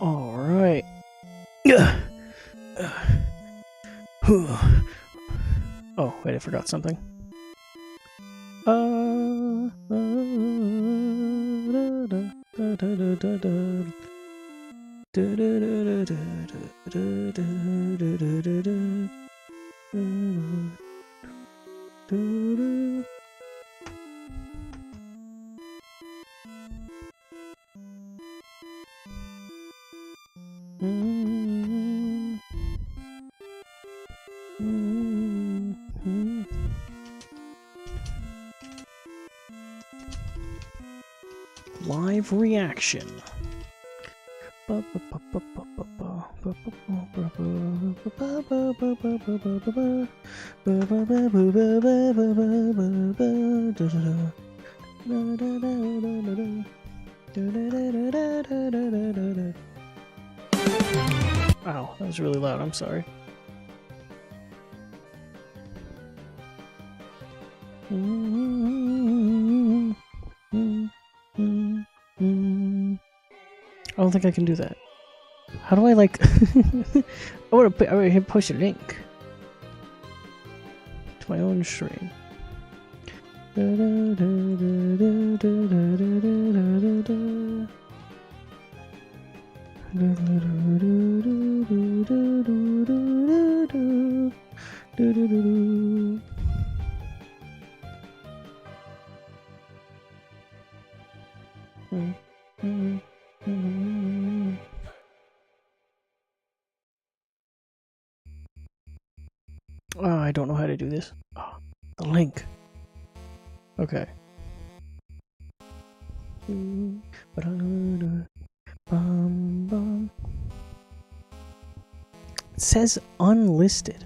All right. Oh, wait, I forgot something. Live reaction. Wow, that was really loud. I'm sorry. I don't think I can do that. How do I like? I want to hit push a link to my own stream. Oh, I don't know how to do this. Oh, the link. Okay. It says unlisted.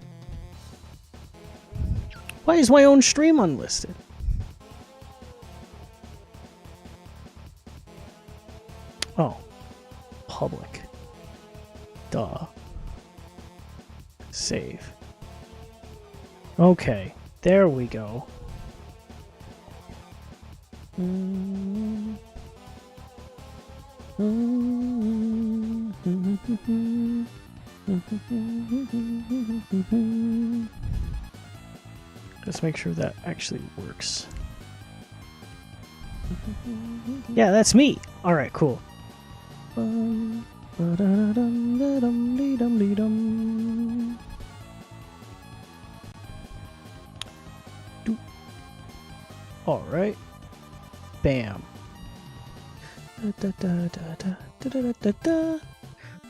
Why is my own stream unlisted? Oh. Public. Duh. Save. Okay. There we go. Let's make sure that actually works. Yeah, that's me. All right, cool. All right. Bam.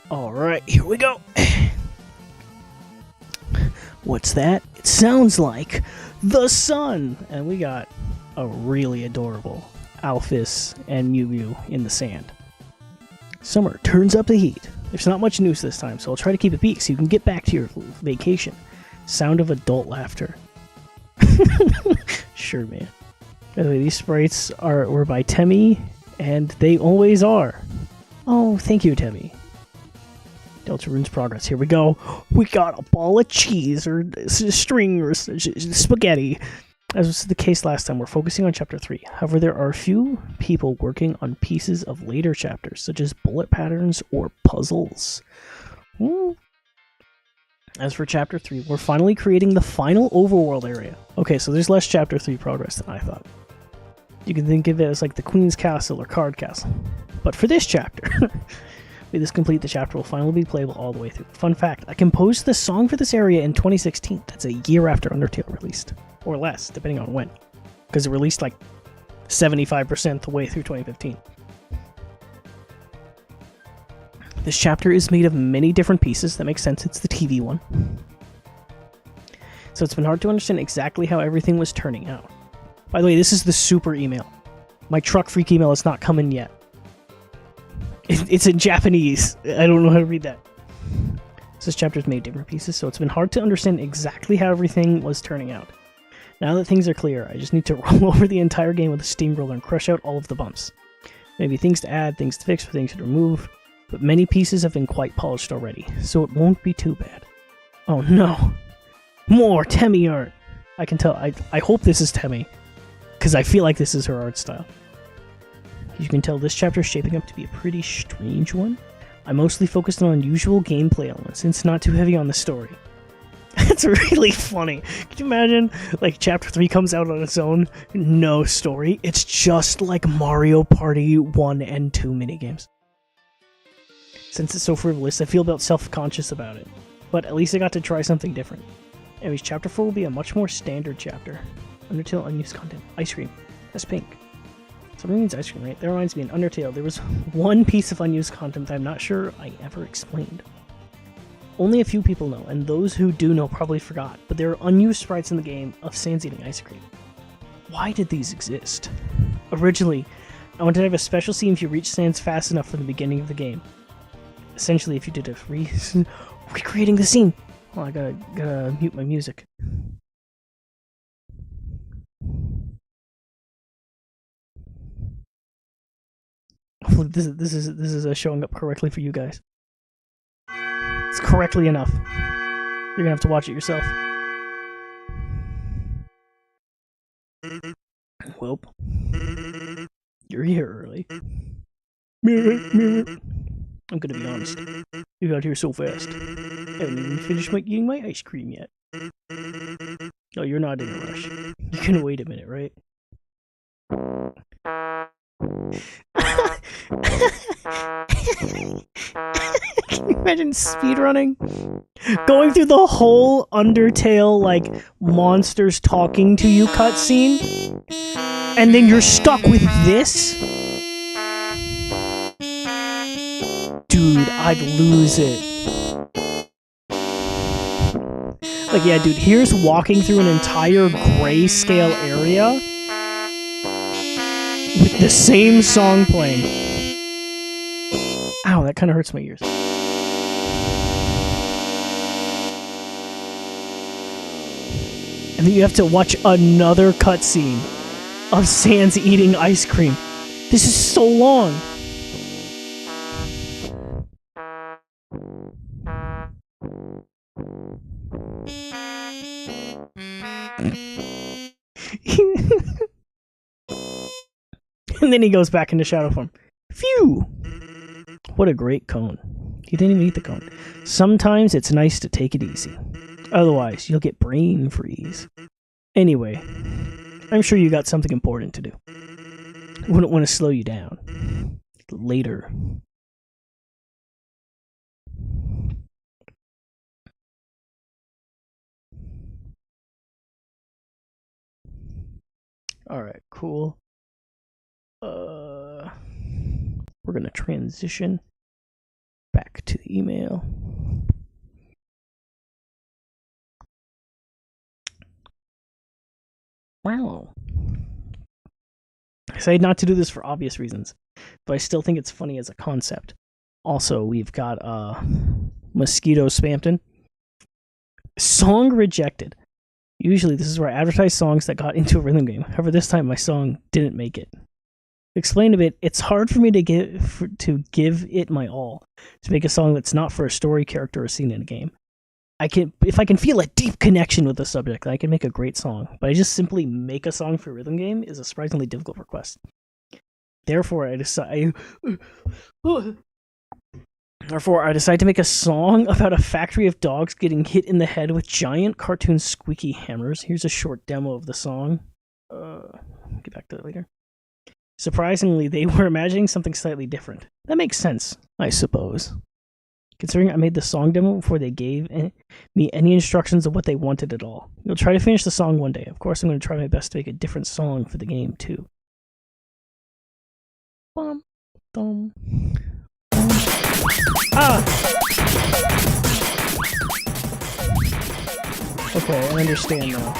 All right, here we go. What's that? It sounds like the sun. And we got a really adorable Alphys and Mew Mew in the sand. Summer turns up the heat. There's not much news this time, so I'll try to keep it peak so you can get back to your vacation. Sound of adult laughter. Sure, man. By the way, these sprites were by Temmie, and they always are. Oh, thank you, Temmie. Deltarune's progress. Here we go. We got a ball of cheese, or string, or spaghetti. As was the case last time, we're focusing on Chapter 3. However, there are a few people working on pieces of later chapters, such as bullet patterns or puzzles. As for Chapter 3, we're finally creating the final overworld area. Okay, so there's less Chapter 3 progress than I thought. You can think of it as like the Queen's Castle or Card Castle. But for this chapter, with this complete, the chapter will finally be playable all the way through. Fun fact, I composed the song for this area in 2016. That's a year after Undertale released. Or less, depending on when. Because it released like 75% the way through 2015. This chapter is made of many different pieces. That makes sense, it's the TV one. So it's been hard to understand exactly how everything was turning out. By the way, this is the super email. My Truck Freak email is not coming yet. It's in Japanese. I don't know how to read that. This chapter's made different pieces, so it's been hard to understand exactly how everything was turning out. Now that things are clear, I just need to roll over the entire game with a steamroller and crush out all of the bumps. Maybe things to add, things to fix, or things to remove, but many pieces have been quite polished already, so it won't be too bad. Oh no! More Temmie art! I can tell. I hope this is Temmie, because I feel like this is her art style. You can tell this chapter is shaping up to be a pretty strange one. I mostly focused on unusual gameplay elements, and it's not too heavy on the story. That's really funny. Can you imagine, like, Chapter 3 comes out on its own, no story, it's just like Mario Party 1 and 2 minigames. Since it's so frivolous, I feel about self-conscious about it, but at least I got to try something different. Anyways, Chapter 4 will be a much more standard chapter. Undertale unused content. Ice cream. That's pink. Something means ice cream, right? That reminds me, in Undertale, there was one piece of unused content that I'm not sure I ever explained. Only a few people know, and those who do know probably forgot, but there are unused sprites in the game of Sans eating ice cream. Why did these exist? Originally, I wanted to have a special scene if you reach Sans fast enough from the beginning of the game. Essentially, if you did a recreating the scene. Oh, I gotta mute my music. Hopefully this is showing up correctly for you guys. It's correctly enough. You're gonna have to watch it yourself. Well, you're here early. I'm gonna be honest. You got here so fast. I haven't even finished eating my ice cream yet. No, you're not in a rush. You can wait a minute, right? Can you imagine speedrunning? Going through the whole Undertale, like, monsters talking to you cutscene, and then you're stuck with this? Dude, I'd lose it. Like, yeah, dude, here's walking through an entire grayscale area with the same song playing. Ow, that kind of hurts my ears. And then you have to watch another cutscene of Sans eating ice cream. This is so long. And then he goes back into shadow form. Phew! What a great cone. He didn't even eat the cone. Sometimes it's nice to take it easy. Otherwise, you'll get brain freeze. Anyway, I'm sure you got something important to do. Wouldn't want to slow you down. Later. Alright, cool. We're gonna transition back to the email. Wow. I decided not to do this for obvious reasons, but I still think it's funny as a concept. Also, we've got Mosquito Spampton. Song rejected. Usually this is where I advertise songs that got into a rhythm game. However, this time my song didn't make it. To explain a bit, it's hard for me to give it my all to make a song that's not for a story, character, or scene in a game. If I can feel a deep connection with the subject, I can make a great song. But I just simply make a song for a rhythm game is a surprisingly difficult request. Therefore, I decide to make a song about a factory of dogs getting hit in the head with giant cartoon squeaky hammers. Here's a short demo of the song. Get back to that later. Surprisingly, they were imagining something slightly different. That makes sense, I suppose. Considering I made the song demo before they gave me any instructions of what they wanted at all. We'll try to finish the song one day. Of course, I'm going to try my best to make a different song for the game, too. Bum, dum. Ah! Okay, I understand now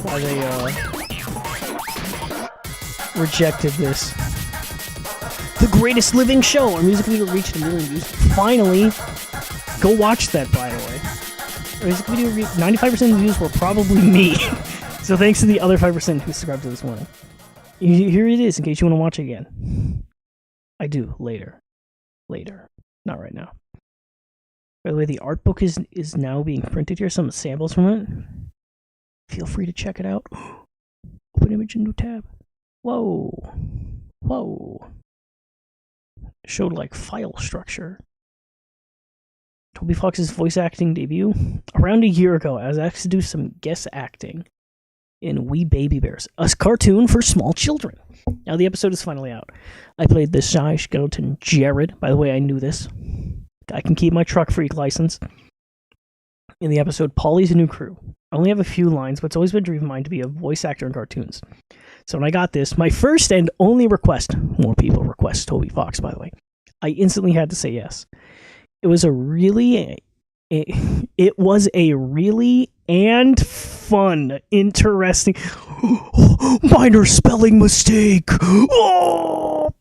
why they rejected this. The greatest living show! Our music video reached 1 million views. Finally! Go watch that, by the way. Music video 95% of the views were probably me. So thanks to the other 5% who subscribed to this morning. Here it is, in case you want to watch it again. I do, later. Later. Not right now. By the way, the art book is now being printed here. Some samples from it. Feel free to check it out. Open image in new tab. Whoa. Whoa. Showed like file structure. Toby Fox's voice acting debut. Around a year ago, I was asked to do some guest acting in We Baby Bears, a cartoon for small children. Now the episode is finally out. I played the shy skeleton Jared. By the way, I knew this. I can keep my truck freak license. In the episode, Polly's a new crew. I only have a few lines, but it's always been a dream of mine to be a voice actor in cartoons. So when I got this, my first and only request, more people request Toby Fox, by the way, I instantly had to say yes. It was a really and fun, interesting, minor spelling mistake. Oh!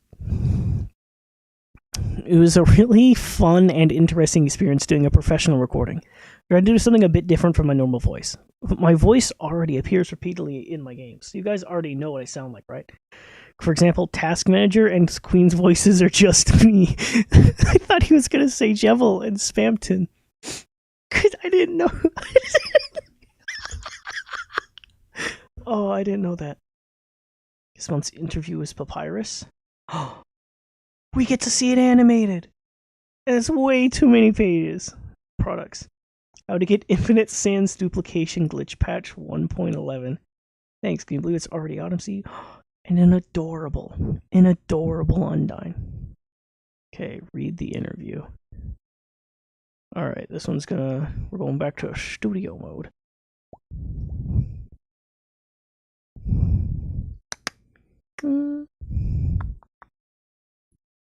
It was a really fun and interesting experience doing a professional recording. I tried to do something a bit different from my normal voice. My voice already appears repeatedly in my games. You guys already know what I sound like, right? For example, Task Manager and Queen's voices are just me. I thought he was going to say Jevil and Spamton. Because I didn't know. Oh, I didn't know that. This month's interview is Papyrus. Oh, we get to see it animated. And it's way too many pages. Products. How to get Infinite Sans Duplication Glitch Patch 1.11. Thanks, can you believe it's already Odyssey? And an adorable Undyne. Okay, read the interview. Alright, this one's we're going back to a studio mode.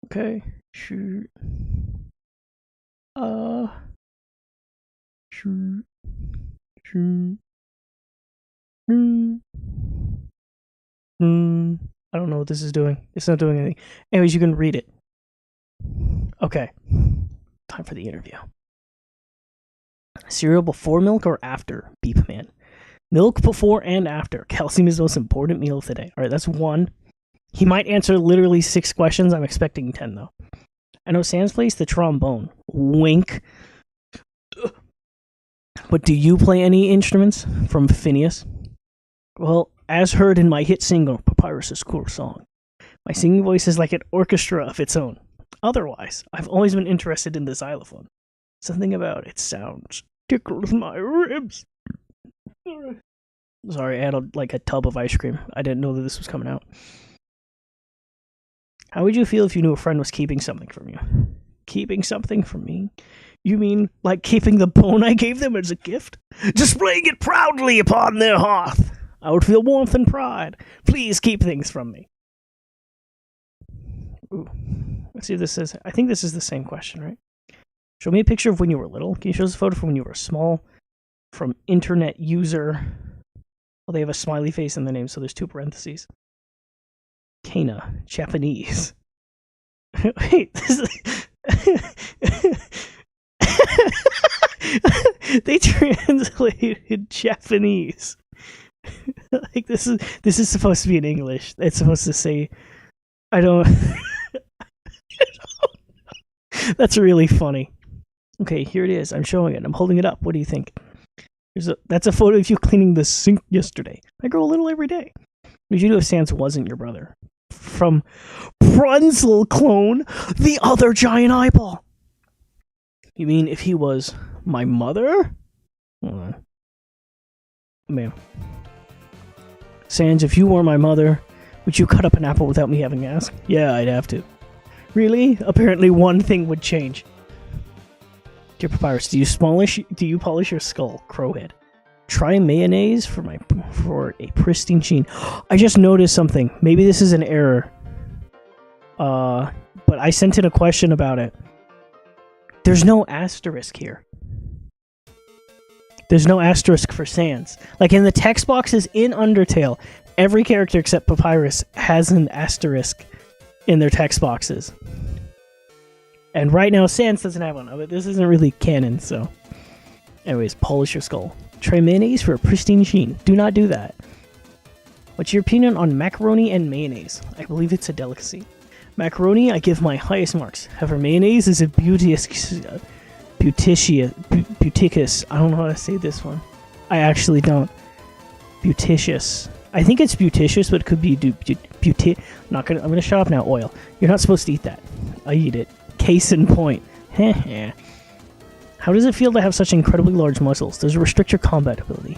Okay, shoot. I don't know what this is doing. It's not doing anything. Anyways, you can read it. Okay. Time for the interview. Cereal before milk or after? Beep Man. Milk before and after. Calcium is the most important meal of the day. Alright, that's one. He might answer literally 6 questions. I'm expecting 10, though. I know Sans plays the trombone. Wink. But do you play any instruments? From Phineas. Well, as heard in my hit single, Papyrus's Cool Song, my singing voice is like an orchestra of its own. Otherwise, I've always been interested in the xylophone. Something about its sounds tickles my ribs. Sorry, I had a tub of ice cream. I didn't know that this was coming out. How would you feel if you knew a friend was keeping something from you? Keeping something from me? You mean like keeping the bone I gave them as a gift? Displaying it proudly upon their hearth. I would feel warmth and pride. Please keep things from me. Ooh. Let's see if this is... I think this is the same question, right? Show me a picture of when you were little. Can you show us a photo from when you were small? From internet user... Well, they have a smiley face in the name, so there's 2 parentheses. Kana. Japanese. Wait, this is... They translated Japanese. Like this is supposed to be in English. It's supposed to say, I don't. That's really funny. Okay, here it is. I'm showing it. I'm holding it up. What do you think? That's a photo of you cleaning the sink yesterday. I grow a little every day. What did you do if Sans wasn't your brother? From Brunzel clone, the other giant eyeball. You mean if he was my mother? Hold on. Ma'am. Sans, if you were my mother, would you cut up an apple without me having to ask? Yeah, I'd have to. Really? Apparently one thing would change. Dear Papyrus, do you polish your skull, Crowhead? Try mayonnaise for a pristine sheen. I just noticed something. Maybe this is an error. But I sent in a question about it. There's no asterisk here. There's no asterisk for Sans. Like in the text boxes in Undertale, every character except Papyrus has an asterisk in their text boxes. And right now, Sans doesn't have one. But this isn't really canon, so. Anyways, polish your skull. Try mayonnaise for a pristine sheen. Do not do that. What's your opinion on macaroni and mayonnaise? I believe it's a delicacy. Macaroni, I give my highest marks. However, mayonnaise is a beauticious. I don't know how to say this one. I actually don't. Beauticious. I think it's beauticious, but it could be I'm gonna shut up now. Oil. You're not supposed to eat that. I eat it. Case in point. How does it feel to have such incredibly large muscles? Does it restrict your combat ability?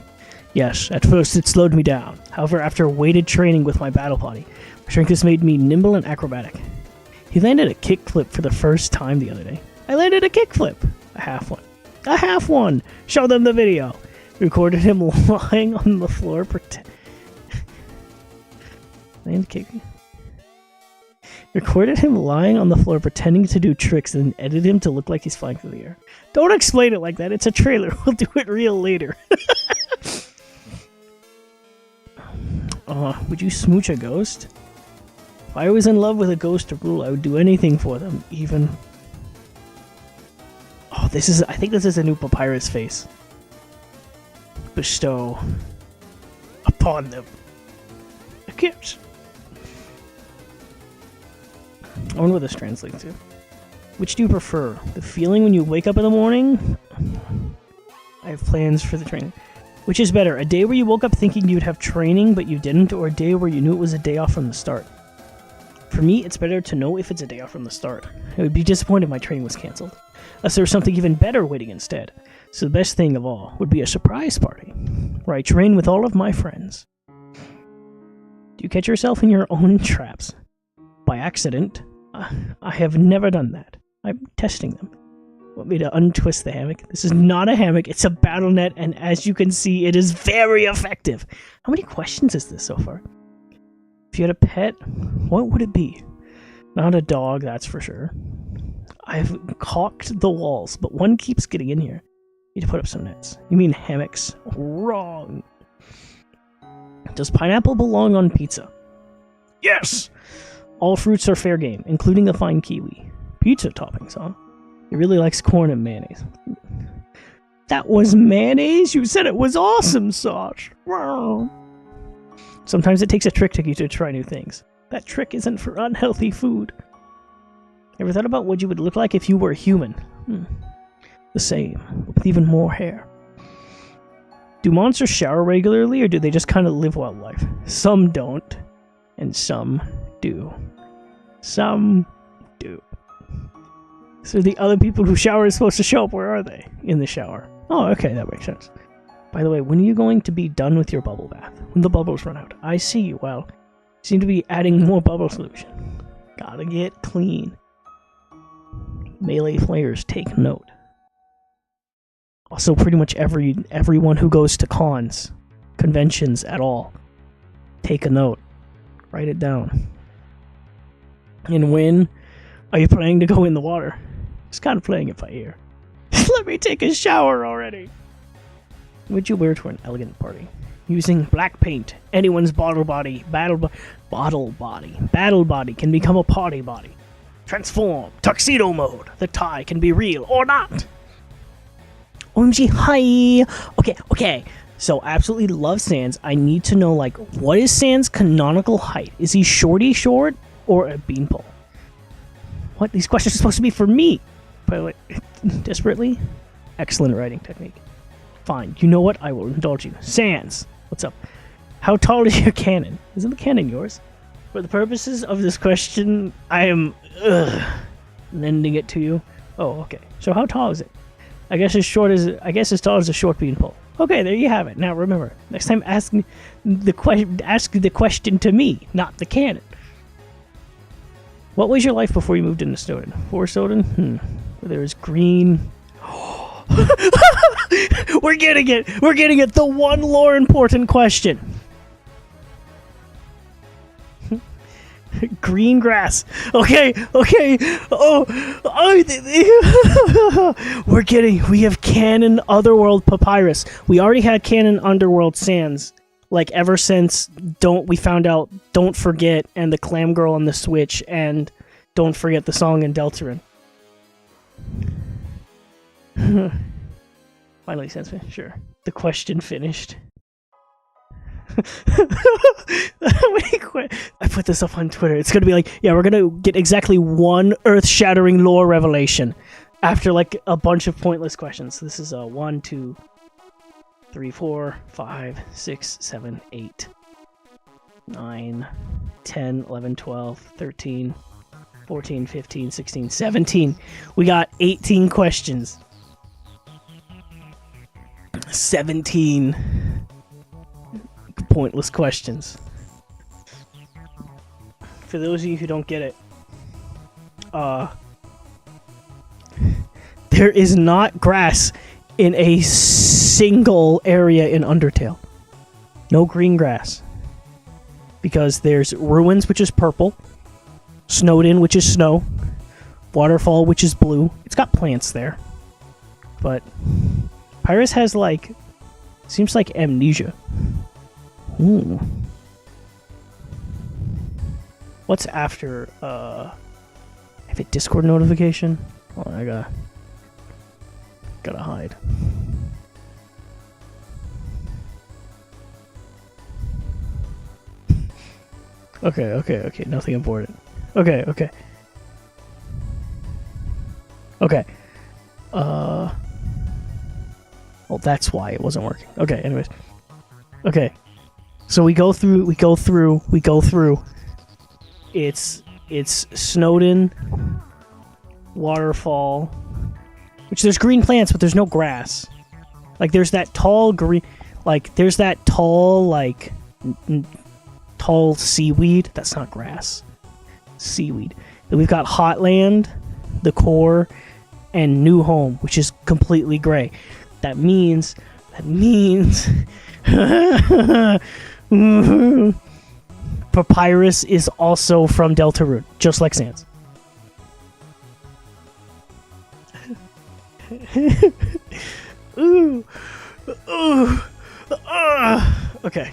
Yes, at first it slowed me down. However, after weighted training with my battle body, my strength has made me nimble and acrobatic. He landed a kickflip for the first time the other day. I landed a kickflip! A half one. A half one! Show them the video! Recorded him lying on the floor Recorded him lying on the floor pretending to do tricks and edited him to look like he's flying through the air. Don't explain it like that. It's a trailer. We'll do it real later. Would you smooch a ghost? If I was in love with a ghost or rule, I would do anything for them, even... Oh, I think this is a new papyrus face. Bestow upon them a gift. I wonder what this translates to. Which do you prefer? The feeling when you wake up in the morning? I have plans for the training. Which is better, a day where you woke up thinking you'd have training but you didn't, or a day where you knew it was a day off from the start? For me, it's better to know if it's a day off from the start. I would be disappointed if my training was cancelled, unless there was something even better waiting instead. So the best thing of all would be a surprise party, where I train with all of my friends. Do you catch yourself in your own traps? By accident? I have never done that. I'm testing them. Want me to untwist the hammock? This is not a hammock, it's a battle net, and as you can see, it is very effective. How many questions is this so far? If you had a pet, what would it be? Not a dog, that's for sure. I've caulked the walls, but one keeps getting in here. Need to put up some nets. You mean hammocks? Wrong. Does pineapple belong on pizza? Yes! All fruits are fair game, including the fine kiwi. Pizza toppings, huh? He really likes corn and mayonnaise. That was mayonnaise? You said it was awesome sauce. Wow. Sometimes it takes a trick to get you to try new things. That trick isn't for unhealthy food. Ever thought about what you would look like if you were a human? The same, with even more hair. Do monsters shower regularly, or do they just kind of live wildlife? Some don't, and some do. Some do. So the other people who shower are supposed to show up. Where are they? In the shower. Oh, okay, that makes sense. By the way, when are you going to be done with your bubble bath? When the bubbles run out. I see. Well, you seem to be adding more bubble solution. Gotta get clean. Melee players take note. Also, pretty much everyone who goes to cons, conventions at all, take a note. Write it down. And when are you planning to go in the water? Just kind of playing it by ear. Let me take a shower already. What would you wear to an elegant party? Using black paint, anyone's battle body can become a party body. Transform, tuxedo mode. The tie can be real or not. OMG, hi. Okay. So, absolutely love Sans. I need to know, like, what is Sans' canonical height? Is he shorty short or a beanpole? What? These questions are supposed to be for me. By the way, desperately? Excellent writing technique. Fine. You know what? I will indulge you. Sans, what's up? How tall is your cannon? Isn't the cannon yours? For the purposes of this question, I am lending it to you. Oh, okay. So how tall is it? I guess as tall as a short beanpole. Okay, there you have it. Now remember, next time ask the question to me, not the cannon. What was your life before you moved into Snowdin? Before Snowdin? There was green. We're getting it. We're getting it. The one lore important question. Green grass. Okay. We have canon Otherworld Papyrus. We already had canon Underworld Sans. Like, ever since we found out Don't Forget and the Clam Girl on the Switch and Don't Forget the song in Deltarune. Finally sends me. Sure. The question finished. I put this up on Twitter. It's gonna be like, yeah, we're gonna get exactly one earth-shattering lore revelation after like a bunch of pointless questions. This is 1, 2, 3, 4, 5, 6, 7, 8, 9, 10, 11, 12, 13, 14, 15, 16, 17. We got 18 questions. 17 pointless questions. For those of you who don't get it, there is not grass in a single area in Undertale. No green grass. Because there's Ruins, which is purple, Snowdin, which is snow, Waterfall, which is blue. It's got plants there. But Pyrus has, like, seems like amnesia. Ooh. What's after, I have a Discord notification? Oh, I gotta hide. Okay, nothing important. Okay. Well, that's why it wasn't working. Okay, anyways. Okay. So we go through. It's Snowdin, Waterfall, which there's green plants, but there's no grass. Like there's that tall green, like there's that tall like tall seaweed. That's not grass. Seaweed. Then we've got Hotland, the core, and New Home, which is completely gray. That means Papyrus is also from Deltarune, just like Sans. Okay.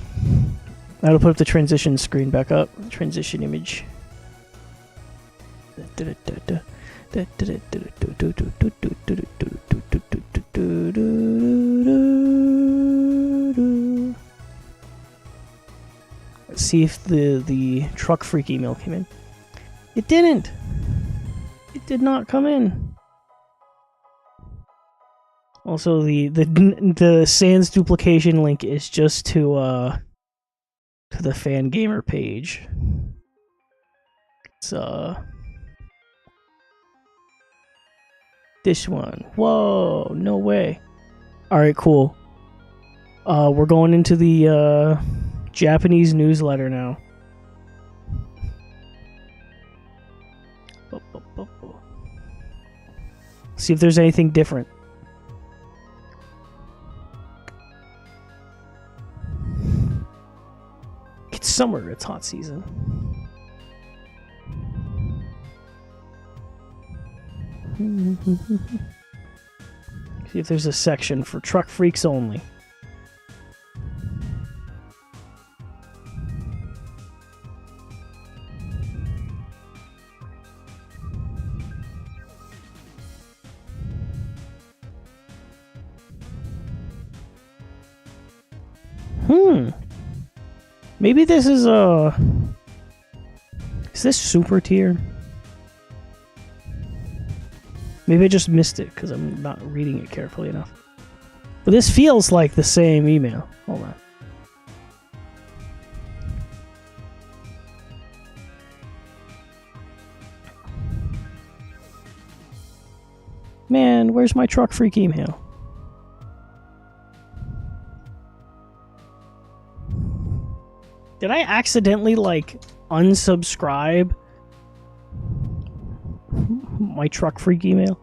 Now to put up the transition screen back up. Transition image. Let's see if the truck freak email came in. It didn't. It did not come in. Also, the Sans duplication link is just to the Fangamer page. It's this one. Whoa, no way. Alright, cool. We're going into the Japanese newsletter now. See if there's anything different. It's summer, it's hot season. See if there's a section for truck freaks only. Maybe this is this super tier? Maybe I just missed it because I'm not reading it carefully enough. But this feels like the same email. Hold on. Man, where's my truck freak email? Did I accidentally, like, unsubscribe my truck freak email?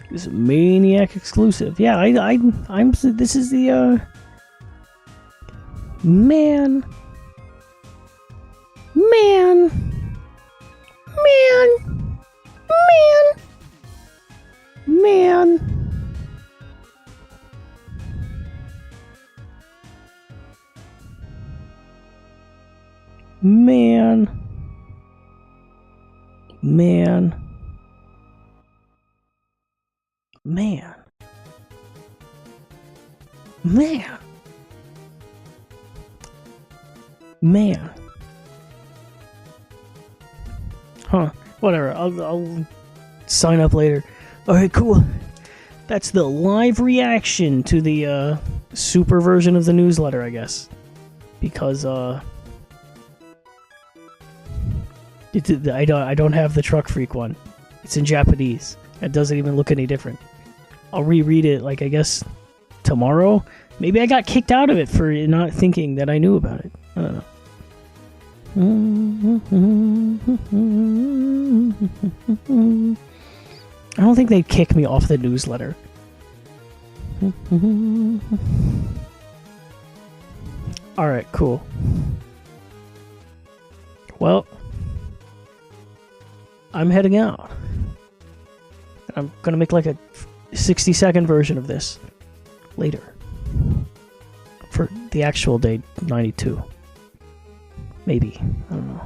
This is Maniac exclusive. Yeah, I'm. This is the man. Man. Man. Man. Man. Man. Man. Huh. Whatever. I'll sign up later. Alright, cool. That's the live reaction to the super version of the newsletter, I guess. Because I don't have the Truck Freak one. It's in Japanese. It doesn't even look any different. I'll reread it, like, I guess tomorrow. Maybe I got kicked out of it for not thinking that I knew about it. I don't know. I don't think they'd kick me off the newsletter. Alright, cool. Well, I'm heading out. I'm gonna make like a 60-second version of this later. For the actual day 92. Maybe. I don't know.